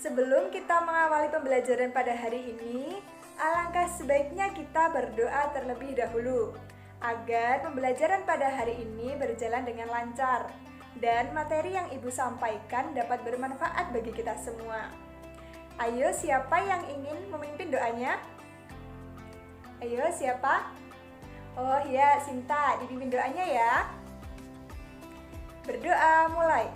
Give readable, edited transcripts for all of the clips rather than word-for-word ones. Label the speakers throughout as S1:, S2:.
S1: Sebelum kita mengawali pembelajaran pada hari ini, alangkah sebaiknya kita berdoa terlebih dahulu agar pembelajaran pada hari ini berjalan dengan lancar dan materi yang Ibu sampaikan dapat bermanfaat bagi kita semua. Ayo, siapa yang ingin memimpin doanya? Ayo, siapa? Oh iya, Sinta, dipimpin doanya ya. Berdoa, mulai.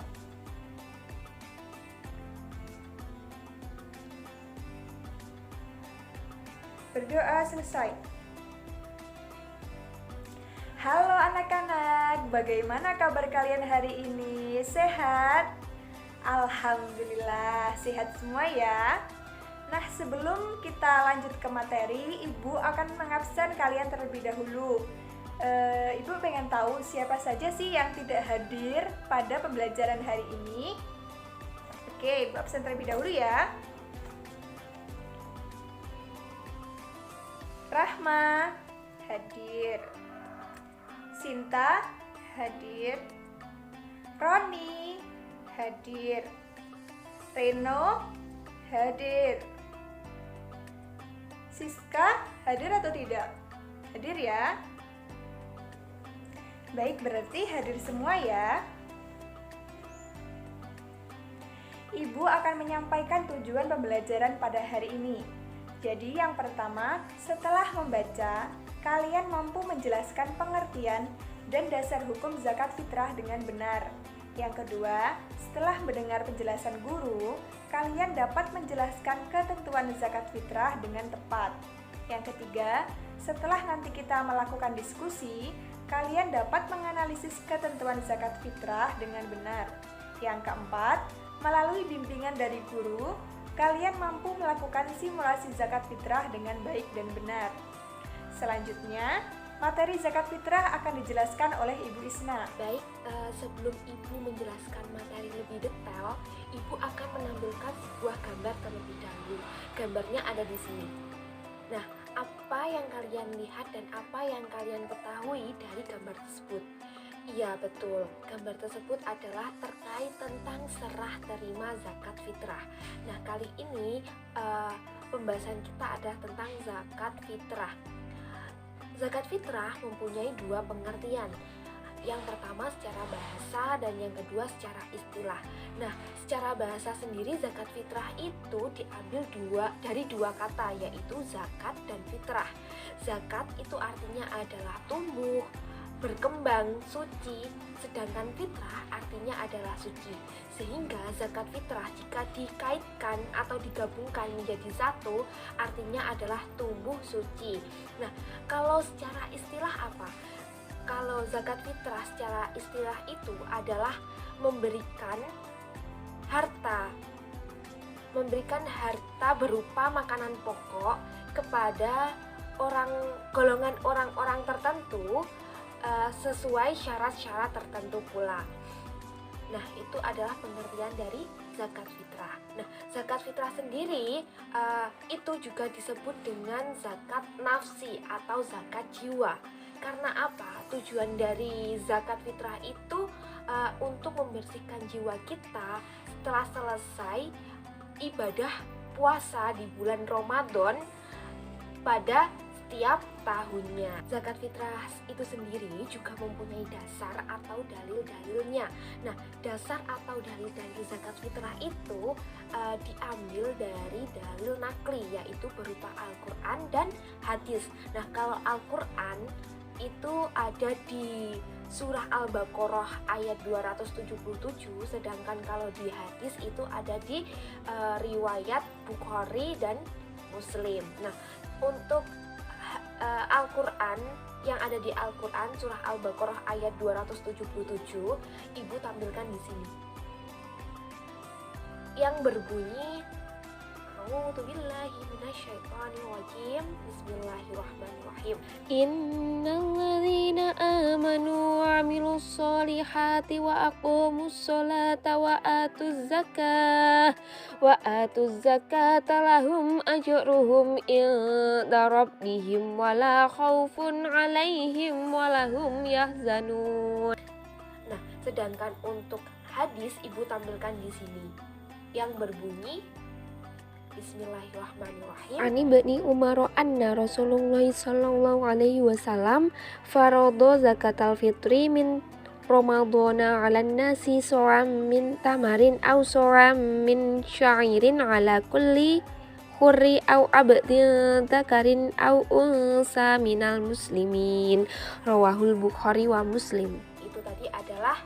S1: Berdoa selesai. Halo anak-anak, bagaimana kabar kalian hari ini? Sehat? Alhamdulillah, sehat semua ya. Nah, sebelum kita lanjut ke materi, Ibu akan mengabsen kalian terlebih dahulu. Ibu pengen tahu siapa saja sih yang tidak hadir pada pembelajaran hari ini. Oke, Ibu absen terlebih dahulu ya. Rahma hadir, Sinta hadir, Roni hadir, Reno hadir, Siska hadir atau tidak? Hadir ya. Baik, berarti hadir semua ya. Ibu akan menyampaikan tujuan pembelajaran pada hari ini. Jadi yang pertama, setelah membaca, kalian mampu menjelaskan pengertian dan dasar hukum zakat fitrah dengan benar. Yang kedua, setelah mendengar penjelasan guru, kalian dapat menjelaskan ketentuan zakat fitrah dengan tepat. Yang ketiga, setelah nanti kita melakukan diskusi, kalian dapat menganalisis ketentuan zakat fitrah dengan benar. Yang keempat, melalui bimbingan dari guru, kalian mampu melakukan simulasi zakat fitrah dengan baik dan benar. Selanjutnya, materi zakat fitrah akan dijelaskan oleh Ibu Isna.
S2: Baik, sebelum Ibu menjelaskan materi lebih detail, Ibu akan menampilkan sebuah gambar terlebih dahulu. Gambarnya ada di sini. Nah, apa yang kalian lihat dan apa yang kalian ketahui dari gambar tersebut? Iya betul, gambar tersebut adalah terkait tentang serah terima zakat fitrah. Nah kali ini pembahasan kita adalah tentang zakat fitrah. Zakat fitrah mempunyai dua pengertian. Yang pertama secara bahasa dan yang kedua secara istilah. Nah secara bahasa sendiri zakat fitrah itu diambil dari dua kata, yaitu zakat dan fitrah. Zakat itu artinya adalah tumbuh, berkembang, suci, sedangkan fitrah artinya adalah suci. Sehingga zakat fitrah jika dikaitkan atau digabungkan menjadi satu, artinya adalah tumbuh suci. Nah, kalau secara istilah apa? Kalau zakat fitrah secara istilah itu adalah memberikan harta berupa makanan pokok kepada golongan orang-orang tertentu sesuai syarat-syarat tertentu pula. Nah, itu adalah pengertian dari zakat fitrah. Nah, zakat fitrah sendiri itu juga disebut dengan zakat nafsi atau zakat jiwa. Karena apa? Tujuan dari zakat fitrah itu untuk membersihkan jiwa kita setelah selesai ibadah puasa di bulan Ramadan pada setiap tahunnya. Zakat fitrah itu sendiri juga mempunyai dasar atau dalil-dalilnya. Nah, dasar atau dalil-dalil zakat fitrah itu diambil dari dalil nakli, yaitu berupa Al-Quran dan hadis. Nah, kalau Al-Quran itu ada di surah Al-Baqarah ayat 277, sedangkan kalau di hadis itu ada di riwayat Bukhari dan Muslim. Nah, untuk Al-Quran yang ada di Al-Quran surah Al-Baqarah ayat 277, Ibu tampilkan di sini. Yang berbunyi A'udzubillahi minasyaitonirrajim. Bismillahirrahmanirrahim. Innalladzina amanu wa 'amilus solihati wa aqamus sholata wa atuz zakata lahum ajruhum inda rabbihim wa la khaufun 'alaihim wa lahum yahzanun. Nah, sedangkan untuk hadis Ibu tampilkan di sini yang berbunyi Bismillahirrahmanirrahim.
S3: Ani bani Umar anna Rasulullah sallallahu alaihi wasallam faradha zakatal fitri min Ramadhana 'alan nasi sa'am min tamarin aw sa'am min sya'irin 'ala kulli hurri aw abdin dzakarin aw unsa minal muslimin. Rawahul Bukhari wa Muslim.
S2: Itu tadi adalah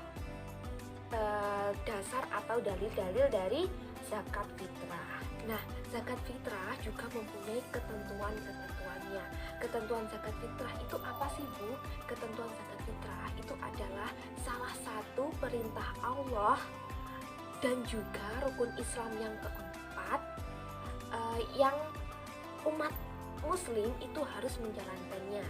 S2: dasar atau dalil-dalil dari zakat fitrah. Nah, zakat fitrah juga mempunyai ketentuan-ketentuannya. Ketentuan zakat fitrah itu apa sih, Bu? Ketentuan zakat fitrah itu adalah salah satu perintah Allah dan juga rukun Islam yang keempat yang umat muslim itu harus menjalankannya.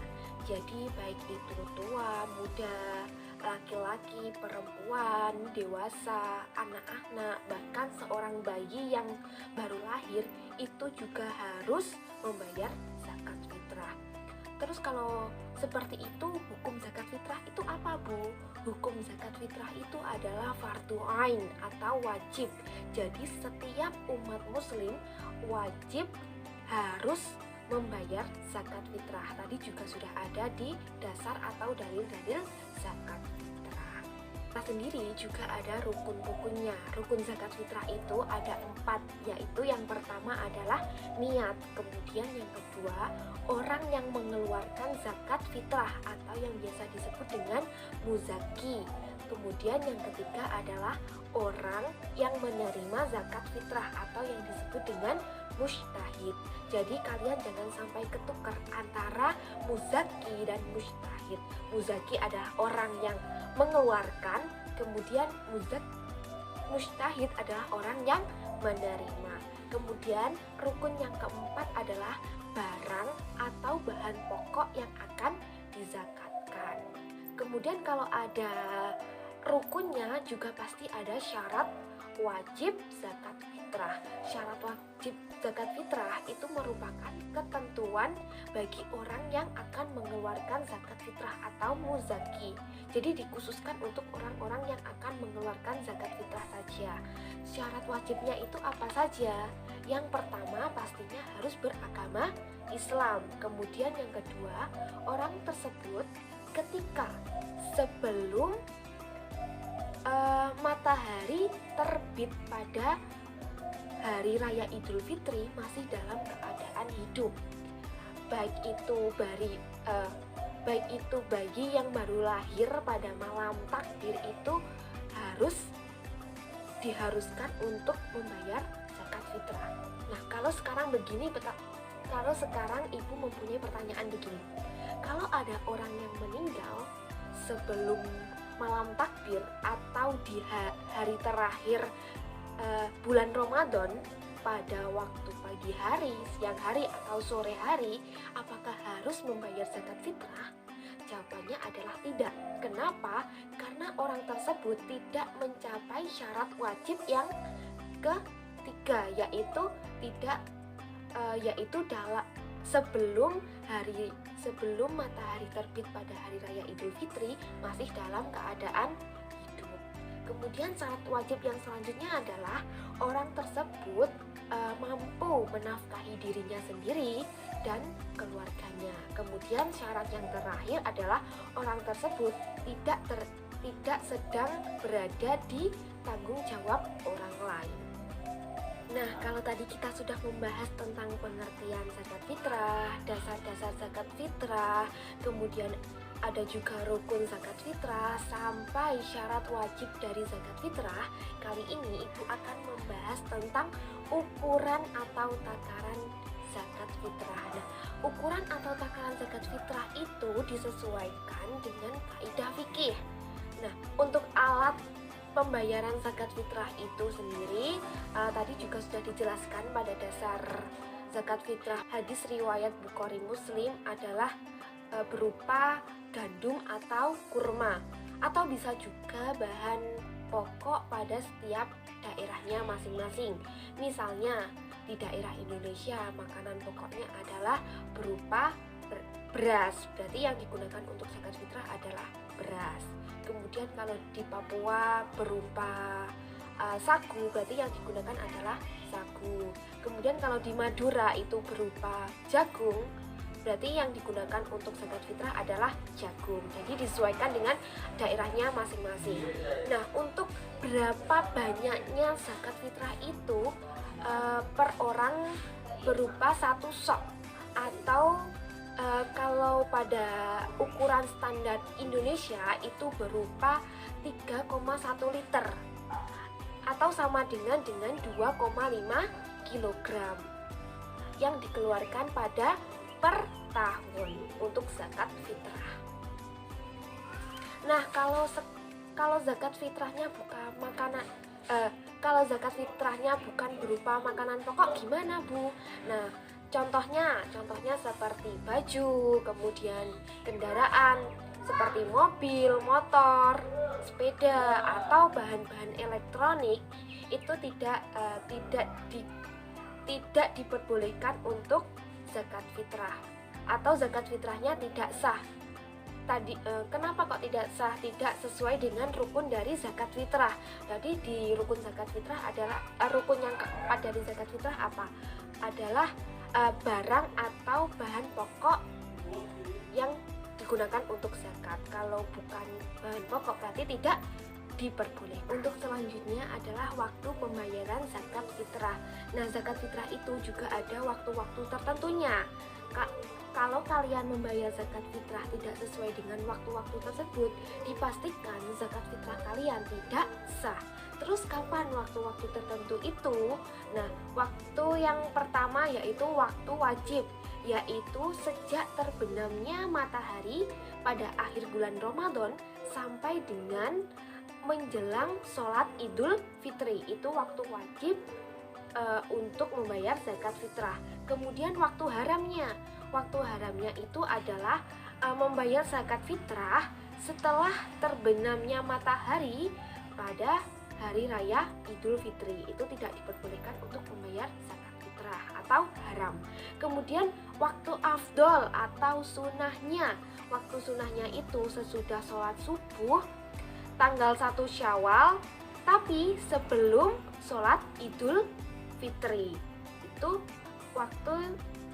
S2: Jadi baik itu tua, muda, laki-laki, perempuan, dewasa, anak-anak, bahkan seorang bayi yang baru lahir itu juga harus membayar zakat fitrah. Terus kalau seperti itu, hukum zakat fitrah itu apa, Bu? Hukum zakat fitrah itu adalah fardu ain atau wajib. Jadi setiap umat muslim wajib harus membayar zakat fitrah. Tadi juga sudah ada di dasar atau dalil-dalil zakat fitrah. Nah, sendiri juga ada rukun-rukunnya. Rukun zakat fitrah itu ada 4, yaitu yang pertama adalah niat. Kemudian yang kedua, orang yang mengeluarkan zakat fitrah atau yang biasa disebut dengan muzaki. Kemudian yang ketiga adalah orang yang menerima zakat fitrah atau yang disebut dengan mujtahid. Jadi kalian jangan sampai ketukar antara muzaki dan mujtahid. Muzaki adalah orang yang mengeluarkan, kemudian mujtahid adalah orang yang menerima. Kemudian rukun yang keempat adalah barang atau bahan pokok yang akan dizakatkan. Kemudian kalau ada rukunnya juga pasti ada syarat wajib zakat fitrah. Syarat wajib zakat fitrah itu merupakan ketentuan bagi orang yang akan mengeluarkan zakat fitrah atau muzaki. Jadi dikhususkan untuk orang-orang yang akan mengeluarkan zakat fitrah saja. Syarat wajibnya itu apa saja? Yang pertama pastinya harus beragama Islam. Kemudian yang kedua, orang tersebut ketika sebelum matahari terbit pada hari raya Idul Fitri masih dalam keadaan hidup. Baik itu bayi yang baru lahir pada malam takbir itu diharuskan untuk membayar zakat fitrah. Nah, kalau sekarang ibu mempunyai pertanyaan begini. Kalau ada orang yang meninggal sebelum malam takbir atau di hari terakhir bulan Ramadan pada waktu pagi hari, siang hari atau sore hari, apakah harus membayar zakat fitrah? Jawabannya adalah tidak. Kenapa? Karena orang tersebut tidak mencapai syarat wajib yang ketiga, yaitu sebelum matahari terbit pada hari raya Idul Fitri masih dalam keadaan hidup. Kemudian syarat wajib yang selanjutnya adalah orang tersebut mampu menafkahi dirinya sendiri dan keluarganya. Kemudian syarat yang terakhir adalah orang tersebut tidak sedang berada di tanggung jawab orang lain. Nah, kalau tadi kita sudah membahas tentang pengertian zakat fitrah, dasar-dasar zakat fitrah, kemudian ada juga rukun zakat fitrah, sampai syarat wajib dari zakat fitrah, kali ini Ibu akan membahas tentang ukuran atau takaran zakat fitrah. Nah, ukuran atau takaran zakat fitrah itu disesuaikan dengan kaidah fikih. Nah, untuk alat pembayaran zakat fitrah itu sendiri tadi juga sudah dijelaskan pada dasar zakat fitrah. Hadis riwayat Bukhari Muslim adalah berupa gandum atau kurma, atau bisa juga bahan pokok pada setiap daerahnya masing-masing. Misalnya di daerah Indonesia makanan pokoknya adalah berupa beras, berarti yang digunakan untuk zakat fitrah adalah beras. Kemudian kalau di Papua berupa sagu, berarti yang digunakan adalah sagu. Kemudian kalau di Madura itu berupa jagung, berarti yang digunakan untuk zakat fitrah adalah jagung. Jadi disesuaikan dengan daerahnya masing-masing. Nah, untuk berapa banyaknya zakat fitrah itu per orang berupa 1 sok, atau kalau pada ukuran standar Indonesia itu berupa 3,1 liter atau sama dengan 2,5 kilogram yang dikeluarkan pada per tahun untuk zakat fitrah. Nah, kalau zakat fitrahnya bukan makanan, kalau zakat fitrahnya bukan berupa makanan pokok gimana, Bu? Nah, contohnya seperti baju, kemudian kendaraan seperti mobil, motor, sepeda, atau bahan-bahan elektronik itu tidak diperbolehkan untuk zakat fitrah, atau zakat fitrahnya tidak sah. Kenapa kok tidak sah? Tidak sesuai dengan rukun dari zakat fitrah. Jadi di rukun zakat fitrah adalah rukun yang keempat dari zakat fitrah apa? Adalah barang atau bahan pokok yang digunakan untuk zakat. Kalau bukan bahan pokok berarti tidak diperbolehkan. Untuk selanjutnya adalah waktu pembayaran zakat fitrah. Nah, zakat fitrah itu juga ada waktu-waktu tertentunya. Kalau kalian membayar zakat fitrah tidak sesuai dengan waktu-waktu tersebut, dipastikan zakat fitrah kalian tidak sah. Terus kapan waktu-waktu tertentu itu? Nah, waktu yang pertama yaitu waktu wajib, yaitu sejak terbenamnya matahari pada akhir bulan Ramadan sampai dengan menjelang sholat Idul Fitri. Itu waktu wajib untuk membayar zakat fitrah. Kemudian waktu haramnya itu adalah membayar zakat fitrah setelah terbenamnya matahari pada hari raya Idul Fitri. Itu tidak diperbolehkan untuk membayar zakat fitrah atau haram. Kemudian waktu afdol atau sunahnya. Waktu sunahnya itu sesudah sholat subuh tanggal 1 Syawal, tapi sebelum sholat Idul Fitri. Itu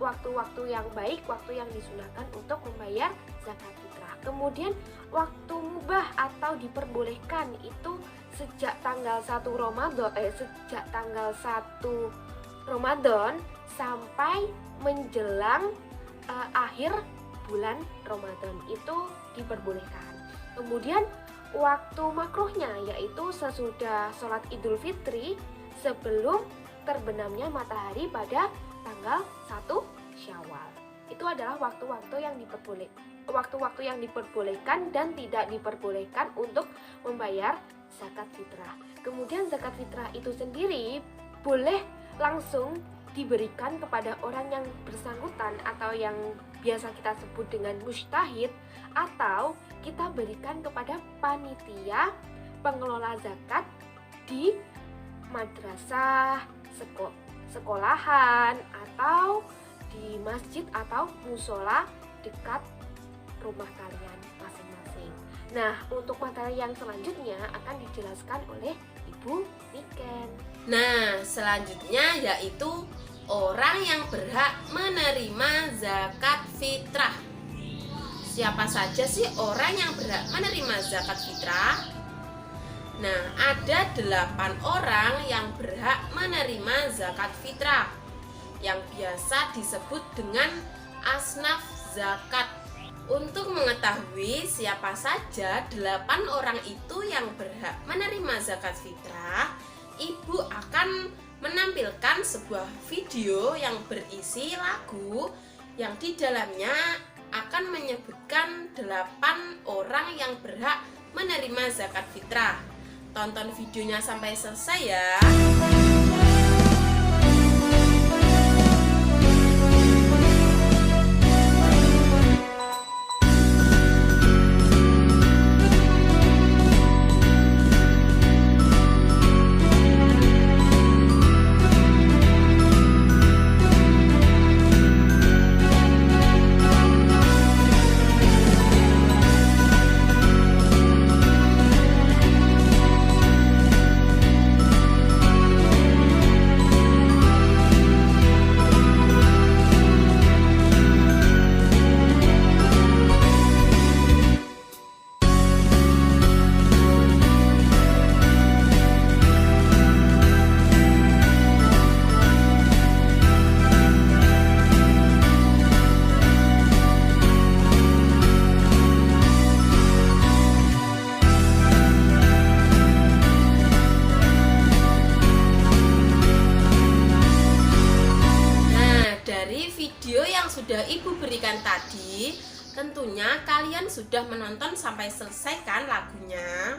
S2: waktu-waktu yang baik, waktu yang disunahkan untuk membayar zakat fitrah. Kemudian waktu mubah atau diperbolehkan itu sejak tanggal 1 Ramadan sampai menjelang akhir bulan Ramadan itu diperbolehkan. Kemudian waktu makruhnya yaitu sesudah sholat Idul Fitri sebelum terbenamnya matahari pada tanggal 1 Syawal. Itu adalah waktu-waktu yang diperbolehkan dan tidak diperbolehkan untuk membayar zakat fitrah. Kemudian zakat fitrah itu sendiri boleh langsung diberikan kepada orang yang bersangkutan atau yang biasa kita sebut dengan mujtahid, atau kita berikan kepada panitia pengelola zakat di madrasah, sekolahan, atau di masjid atau musola dekat rumah kalian masing-masing. Nah, untuk materi yang selanjutnya akan dijelaskan oleh Ibu Niken.
S4: Nah, selanjutnya yaitu orang yang berhak menerima zakat fitrah. Siapa saja sih orang yang berhak menerima zakat fitrah? Nah, ada 8 orang yang berhak menerima zakat fitrah yang biasa disebut dengan asnaf zakat. Untuk mengetahui siapa saja 8 orang itu yang berhak menerima zakat fitrah, Ibu akan menampilkan sebuah video yang berisi lagu yang di dalamnya akan menyebutkan 8 orang yang berhak menerima zakat fitrah. Tonton videonya sampai selesai ya. video yang sudah Ibu berikan tadi, tentunya kalian sudah menonton sampai selesai kan lagunya?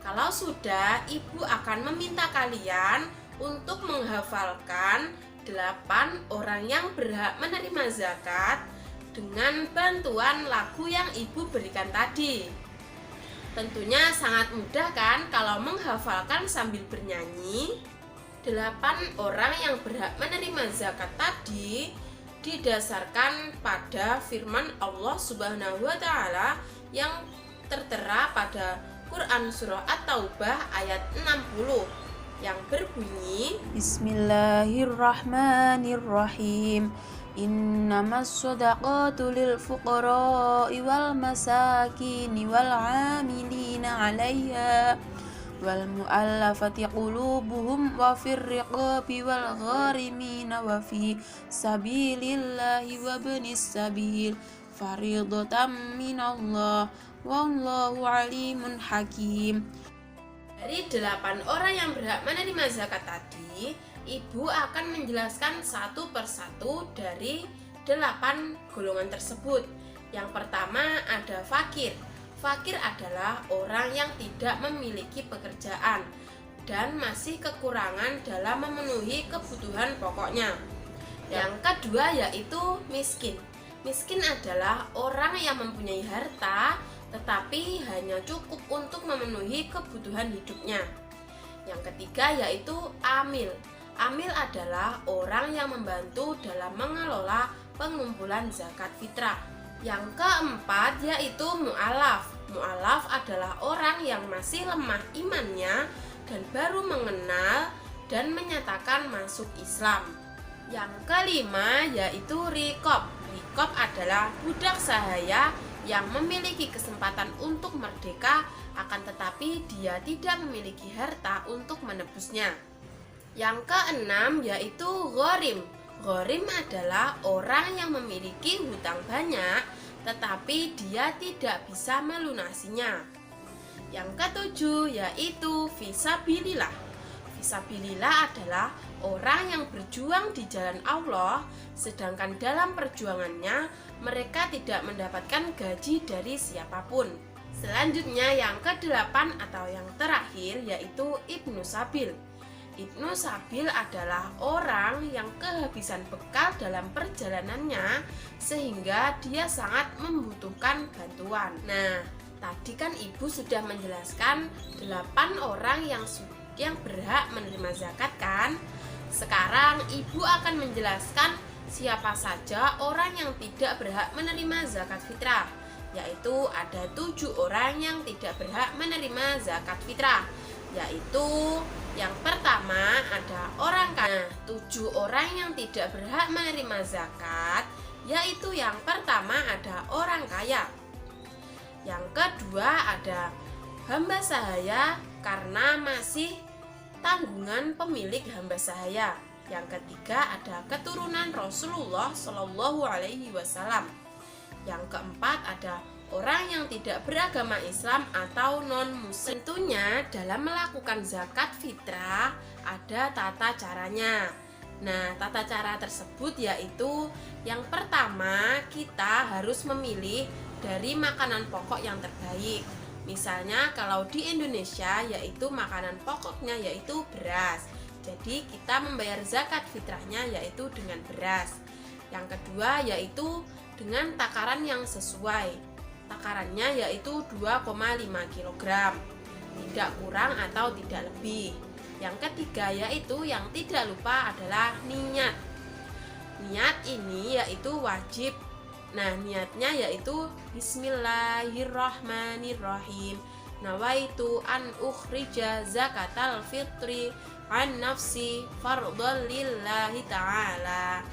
S4: Kalau sudah, Ibu akan meminta kalian untuk menghafalkan 8 orang yang berhak menerima zakat dengan bantuan lagu yang Ibu berikan tadi. Tentunya sangat mudah kan kalau menghafalkan sambil bernyanyi. 8 orang yang berhak menerima zakat tadi didasarkan pada firman Allah Subhanahu wa taala yang tertera pada Quran surah At-Taubah ayat 60 yang berbunyi,
S5: Bismillahirrahmanirrahim. Innamas shadaqatu lil fuqara'i wal masakini wal 'amilina 'alaiha wal mu'allafati qulubuhum wa fir riqabi wal gharimina wa fi sabilillahi wa ibnis sabil fariidatan minallah wallahu alimun hakim.
S4: Dari 8 orang yang berhak menerima zakat tadi, Ibu akan menjelaskan satu persatu dari 8 golongan tersebut. Yang pertama ada fakir. Fakir adalah orang yang tidak memiliki pekerjaan dan masih kekurangan dalam memenuhi kebutuhan pokoknya. Yang kedua yaitu miskin. Miskin adalah orang yang mempunyai harta tetapi hanya cukup untuk memenuhi kebutuhan hidupnya. Yang ketiga yaitu amil. Amil adalah orang yang membantu dalam mengelola pengumpulan zakat fitrah. Yang keempat yaitu mu'alaf. Mu'alaf adalah orang yang masih lemah imannya dan baru mengenal dan menyatakan masuk Islam. Yang kelima yaitu riqab. Riqab adalah budak sahaya yang memiliki kesempatan untuk merdeka, akan tetapi dia tidak memiliki harta untuk menebusnya. Yang keenam yaitu gharim. Gharim adalah orang yang memiliki hutang banyak, tetapi dia tidak bisa melunasinya. Yang ketujuh yaitu fisabilillah. Fisabilillah adalah orang yang berjuang di jalan Allah, sedangkan dalam perjuangannya mereka tidak mendapatkan gaji dari siapapun. Selanjutnya yang ke-8 atau yang terakhir yaitu Ibnu Sabil. Ibnu Sabil adalah orang yang kehabisan bekal dalam perjalanannya sehingga dia sangat membutuhkan bantuan. Nah, tadi kan Ibu sudah menjelaskan 8 orang yang berhak menerima zakat kan? Sekarang Ibu akan menjelaskan siapa saja orang yang tidak berhak menerima zakat fitrah, yaitu ada 7 orang yang tidak berhak menerima zakat fitrah, yaitu yang pertama ada orang kaya. 7 orang yang tidak berhak menerima zakat, yaitu yang pertama ada orang kaya. Yang kedua ada hamba sahaya karena masih tanggungan pemilik hamba sahaya. Yang ketiga ada keturunan Rasulullah Shallallahu Alaihi Wasallam. Yang keempat ada orang yang tidak beragama Islam atau non-Muslim. Tentunya dalam melakukan zakat fitrah ada tata caranya. Nah, tata cara tersebut yaitu yang pertama kita harus memilih dari makanan pokok yang terbaik. Misalnya kalau di Indonesia yaitu makanan pokoknya yaitu beras. Jadi kita membayar zakat fitrahnya yaitu dengan beras. Yang kedua yaitu dengan takaran yang sesuai. Takarannya yaitu 2,5 kg. Tidak kurang atau tidak lebih. Yang ketiga yaitu yang tidak lupa adalah niat. Niat ini yaitu wajib. Nah, niatnya yaitu Bismillahirrahmanirrahim. Nawaitu an ukhrija zakatal fitri an nafsi fardhan lillahi ta'ala.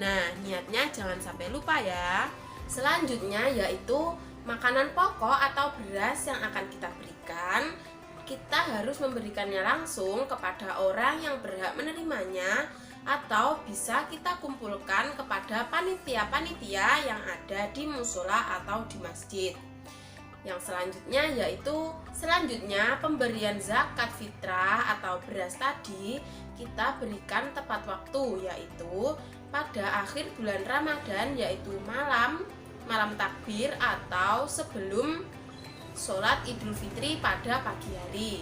S4: Nah, niatnya jangan sampai lupa ya. Selanjutnya yaitu makanan pokok atau beras yang akan kita berikan. Kita harus memberikannya langsung kepada orang yang berhak menerimanya, atau bisa kita kumpulkan kepada panitia-panitia yang ada di musola atau di masjid. Yang selanjutnya pemberian zakat fitrah atau beras tadi kita berikan tepat waktu, yaitu pada akhir bulan Ramadan, yaitu malam takbir atau sebelum sholat Idul Fitri pada pagi hari.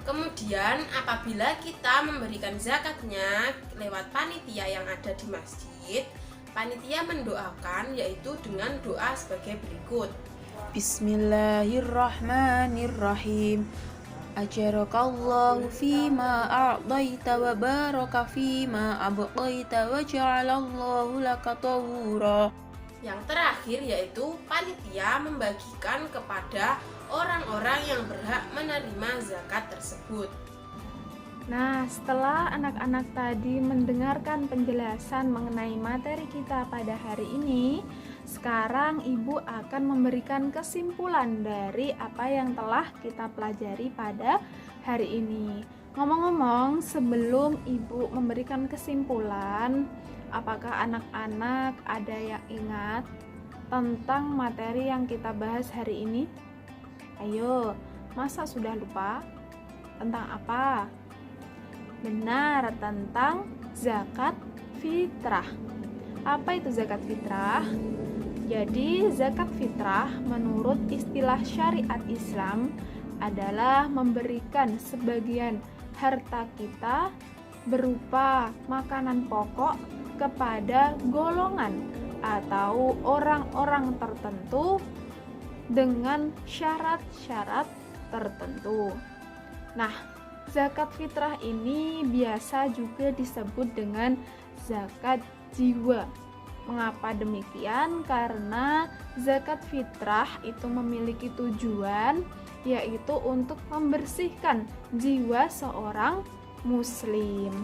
S4: Kemudian apabila kita memberikan zakatnya lewat panitia yang ada di masjid, panitia mendoakan yaitu dengan doa sebagai berikut.
S5: Bismillahirrahmanirrahim. Ajarakallahu fima a'daita wa baraka fima abqaita wa ja'alallahu laka tahura.
S4: Yang terakhir yaitu panitia membagikan kepada orang-orang yang berhak menerima zakat tersebut.
S1: Nah, setelah anak-anak tadi mendengarkan penjelasan mengenai materi kita pada hari ini, sekarang Ibu akan memberikan kesimpulan dari apa yang telah kita pelajari pada hari ini. Ngomong-ngomong, sebelum Ibu memberikan kesimpulan, apakah anak-anak ada yang ingat tentang materi yang kita bahas hari ini? Ayo, masa sudah lupa? Tentang apa? Benar, tentang zakat fitrah. Apa itu zakat fitrah? Jadi, zakat fitrah menurut istilah syariat Islam adalah memberikan sebagian harta kita berupa makanan pokok kepada golongan atau orang-orang tertentu dengan syarat-syarat tertentu. Nah, zakat fitrah ini biasa juga disebut dengan zakat jiwa. Mengapa demikian? Karena zakat fitrah itu memiliki tujuan, yaitu untuk membersihkan jiwa seorang muslim.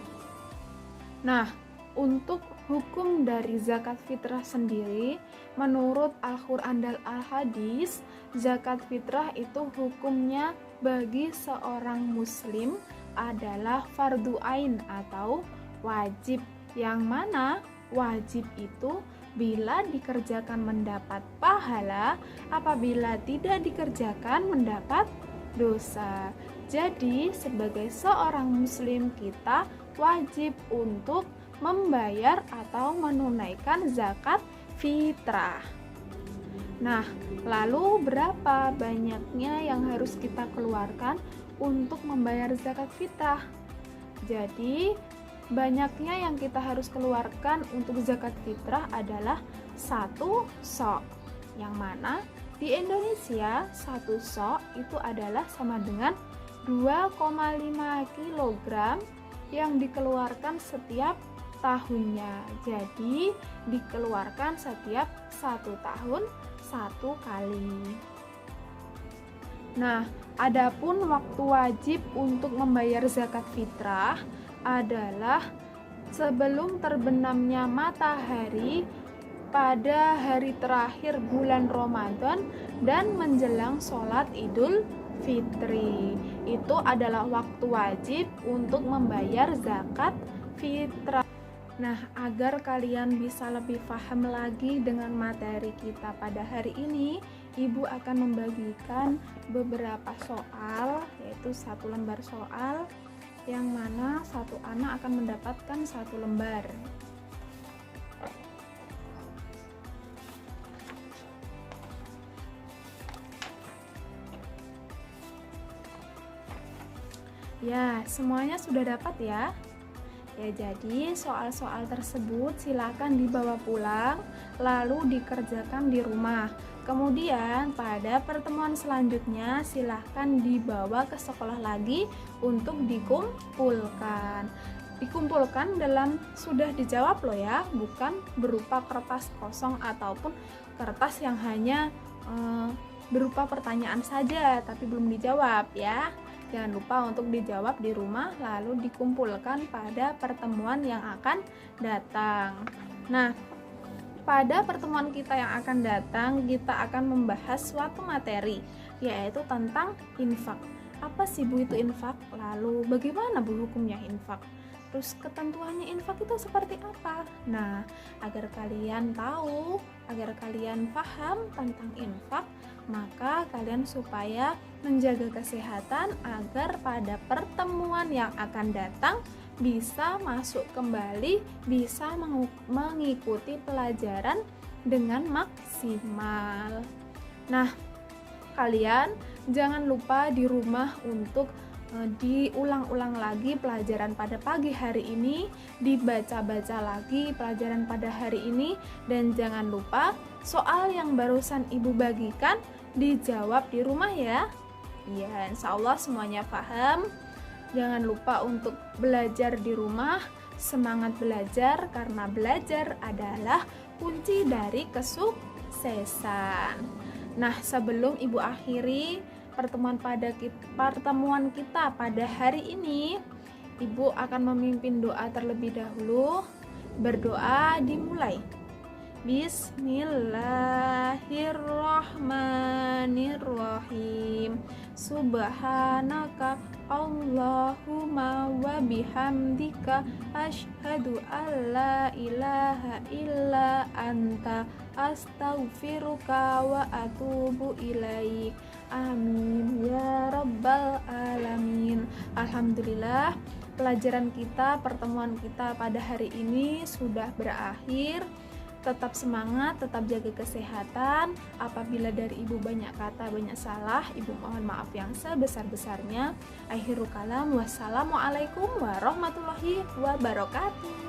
S1: Nah, untuk hukum dari zakat fitrah sendiri, menurut Al-Quran dan Al-Hadis, zakat fitrah itu hukumnya bagi seorang muslim adalah fardu ain atau wajib, yang mana wajib itu bila dikerjakan mendapat pahala, apabila tidak dikerjakan mendapat dosa. Jadi sebagai seorang muslim kita wajib untuk membayar atau menunaikan zakat fitrah. Nah, lalu berapa banyaknya yang harus kita keluarkan untuk membayar zakat fitrah? Jadi, banyaknya yang kita harus keluarkan untuk zakat fitrah adalah 1 sok. Yang mana di Indonesia 1 sok itu adalah sama dengan 2,5 kg yang dikeluarkan setiap tahunnya. Jadi, dikeluarkan setiap 1 tahun 1 kali. Nah, adapun waktu wajib untuk membayar zakat fitrah adalah sebelum terbenamnya matahari pada hari terakhir bulan Ramadan dan menjelang sholat Idul Fitri. Itu adalah waktu wajib untuk membayar zakat fitrah. Nah, agar kalian bisa lebih paham lagi dengan materi kita pada hari ini, Ibu akan membagikan beberapa soal, yaitu 1 lembar soal, yang mana satu anak akan mendapatkan 1 lembar. Ya, semuanya sudah dapat ya? Ya, jadi soal-soal tersebut silakan dibawa pulang lalu dikerjakan di rumah. Kemudian pada pertemuan selanjutnya silakan dibawa ke sekolah lagi untuk dikumpulkan. Dikumpulkan dalam sudah dijawab loh ya, bukan berupa kertas kosong ataupun kertas yang hanya berupa pertanyaan saja tapi belum dijawab ya. Jangan lupa untuk dijawab di rumah lalu dikumpulkan pada pertemuan yang akan datang. Nah, pada pertemuan kita yang akan datang, kita akan membahas suatu materi, yaitu tentang infak. Apa sih Bu itu infak? Lalu bagaimana Bu hukumnya infak? Terus ketentuannya infak itu seperti apa? Nah, agar kalian tahu, agar kalian paham tentang infak, Maka kalian supaya menjaga kesehatan agar pada pertemuan yang akan datang bisa masuk kembali, bisa mengikuti pelajaran dengan maksimal. Nah, kalian jangan lupa di rumah untuk diulang-ulang lagi pelajaran pada pagi hari ini, dibaca-baca lagi pelajaran pada hari ini, dan jangan lupa soal yang barusan ibu bagikan dijawab di rumah ya. Ya, insya Allah semuanya paham. Jangan lupa untuk belajar di rumah, semangat belajar karena belajar adalah kunci dari kesuksesan. Nah, sebelum ibu akhiri pertemuan kita pada hari ini, ibu akan memimpin doa terlebih dahulu. Berdoa dimulai. Bismillahirrahmanirrahim. Subhanaka Allahumma wa bihamdika asyhadu alla ilaha illa anta astaghfiruka wa atubu ilaik. Amin ya rabbal alamin. Alhamdulillah, pelajaran kita, pertemuan kita pada hari ini sudah berakhir. Tetap semangat, tetap jaga kesehatan. Apabila dari ibu banyak kata, banyak salah, ibu mohon maaf yang sebesar-besarnya. Akhirul kalam, wassalamualaikum warahmatullahi wabarakatuh.